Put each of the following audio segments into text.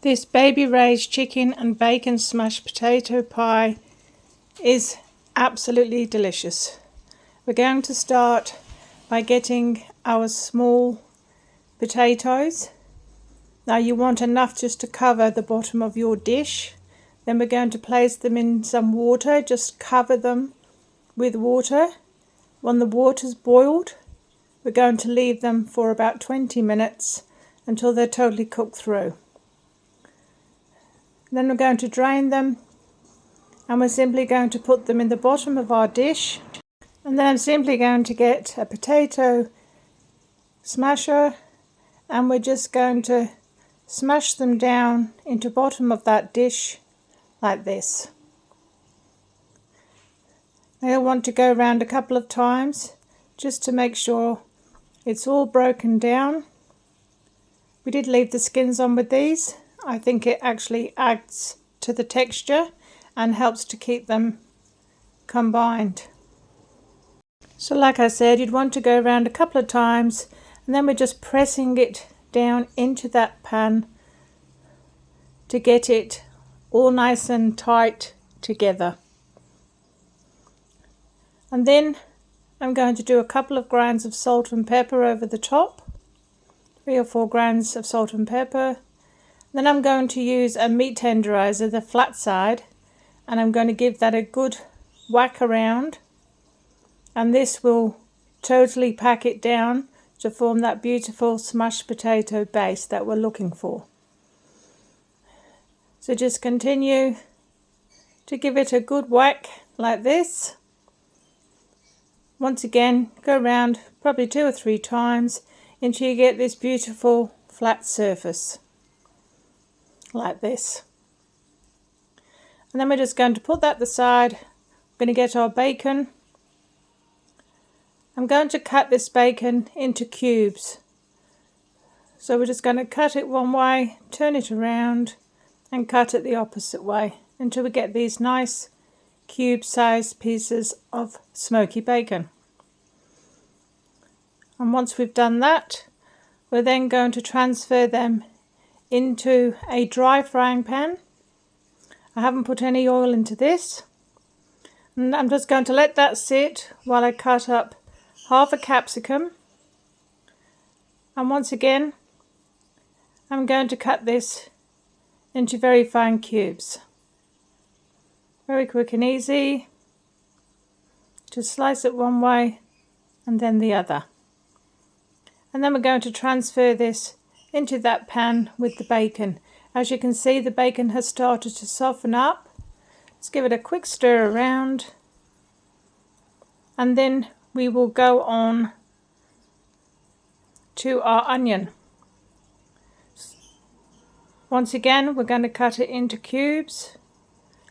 This baby raised chicken and bacon smashed potato pie is absolutely delicious. We're going to start by getting our small potatoes. Now you want enough just to cover the bottom of your dish. Then we're going to place them in some water, just cover them with water. When the water's boiled, we're going to leave them for about 20 minutes until they're totally cooked through. Then we're going to drain them and we're simply going to put them in the bottom of our dish. And then I'm simply going to get a potato smasher and we're just going to smash them down into the bottom of that dish like this. Now you'll want to go around a couple of times just to make sure it's all broken down. We did leave the skins on with these. I think it actually adds to the texture and helps to keep them combined. So like I said, you'd want to go around a couple of times and then we're just pressing it down into that pan to get it all nice and tight together. And then I'm going to do a couple of grains of salt and pepper over the top, 3 or 4 grains of salt and pepper. Then I'm going to use a meat tenderizer, the flat side, and I'm going to give that a good whack around, and this will totally pack it down to form that beautiful smashed potato base that we're looking for. So just continue to give it a good whack like this. Once again, go around probably 2 or 3 times until you get this beautiful flat surface like this. And then we're just going to put that aside. We're going to get our bacon. I'm going to cut this bacon into cubes. So we're just going to cut it one way, turn it around and cut it the opposite way until we get these nice cube-sized pieces of smoky bacon. And once we've done that, we're then going to transfer them into a dry frying pan. I haven't put any oil into this. And I'm just going to let that sit while I cut up half a capsicum. And once again, I'm going to cut this into very fine cubes. Very quick and easy. Just slice it one way and then the other. And then we're going to transfer this into that pan with the bacon. As you can see, the bacon has started to soften up. Let's give it a quick stir around. And then we will go on to our onion. Once again, we're going to cut it into cubes.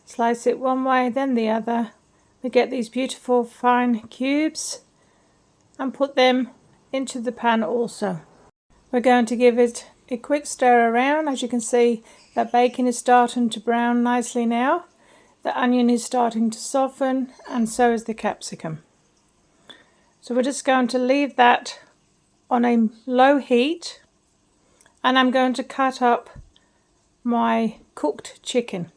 Slice it one way, then the other. We get these beautiful fine cubes and put them into the pan also. We're going to give it a quick stir around. As you can see, that bacon is starting to brown nicely now. The onion is starting to soften and so is the capsicum. So we're just going to leave that on a low heat and I'm going to cut up my cooked chicken.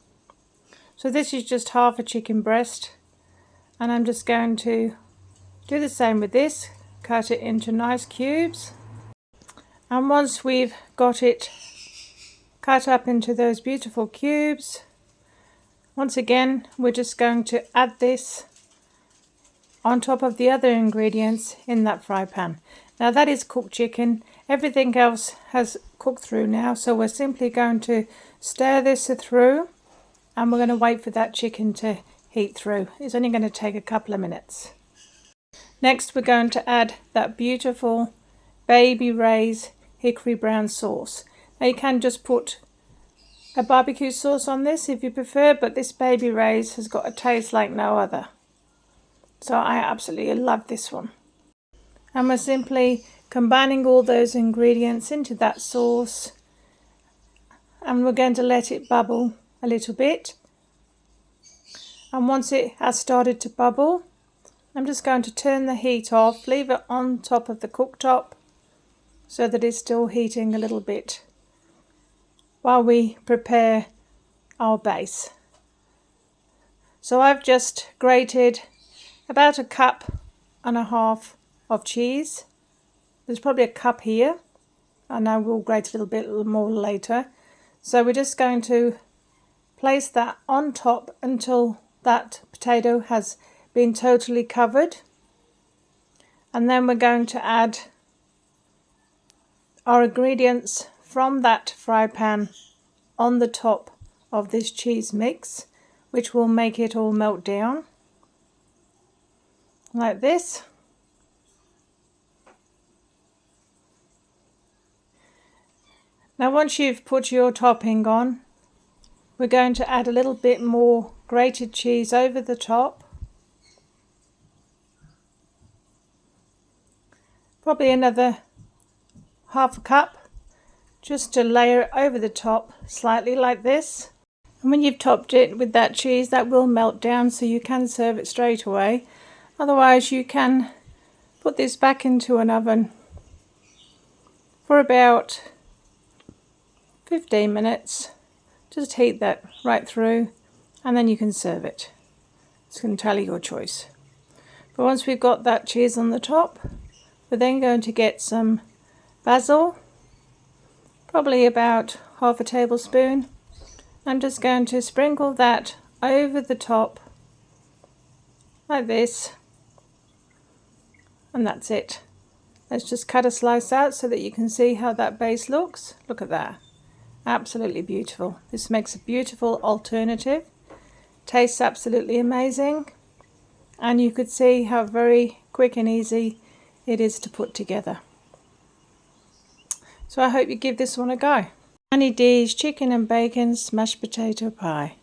So this is just half a chicken breast and I'm just going to do the same with this. Cut it into nice cubes. And once we've got it cut up into those beautiful cubes, once again we're just going to add this on top of the other ingredients in that fry pan. Now that is cooked chicken. Everything else has cooked through now, so we're simply going to stir this through and we're going to wait for that chicken to heat through. It's only going to take a couple of minutes. Next we're going to add that beautiful Baby Ray's hickory brown sauce. Now you can just put a barbecue sauce on this if you prefer, but this Baby Ray's has got a taste like no other. So I absolutely love this one. And we're simply combining all those ingredients into that sauce and we're going to let it bubble a little bit. And once it has started to bubble, I'm just going to turn the heat off, leave it on top of the cooktop so that it's still heating a little bit. while we prepare our base. So I've just grated about 1.5 cups of cheese. There's probably a cup here, and I will grate a little bit more later. So we're just going to place that on top until that potato has been totally covered, and then we're going to add our ingredients from that fry pan on the top of this cheese mix, which will make it all melt down like this. Now once you've put your topping on, we're going to add a little bit more grated cheese over the top. Probably another 1/2 cup, just to layer it over the top slightly like this. And when you've topped it with that cheese, that will melt down, so you can serve it straight away. Otherwise you can put this back into an oven for about 15 minutes. Just heat that right through, and then you can serve it. It's entirely your choice. But once we've got that cheese on the top, we're then going to get some basil, probably about 1/2 tablespoon. I'm just going to sprinkle that over the top like this, and that's it. Let's just cut a slice out so that you can see how that base looks. Look at that. Absolutely beautiful. This makes a beautiful alternative. Tastes absolutely amazing, and you could see how very quick and easy it is to put together. So I hope you give this one a go. Nanny D's chicken and bacon smashed potato pie.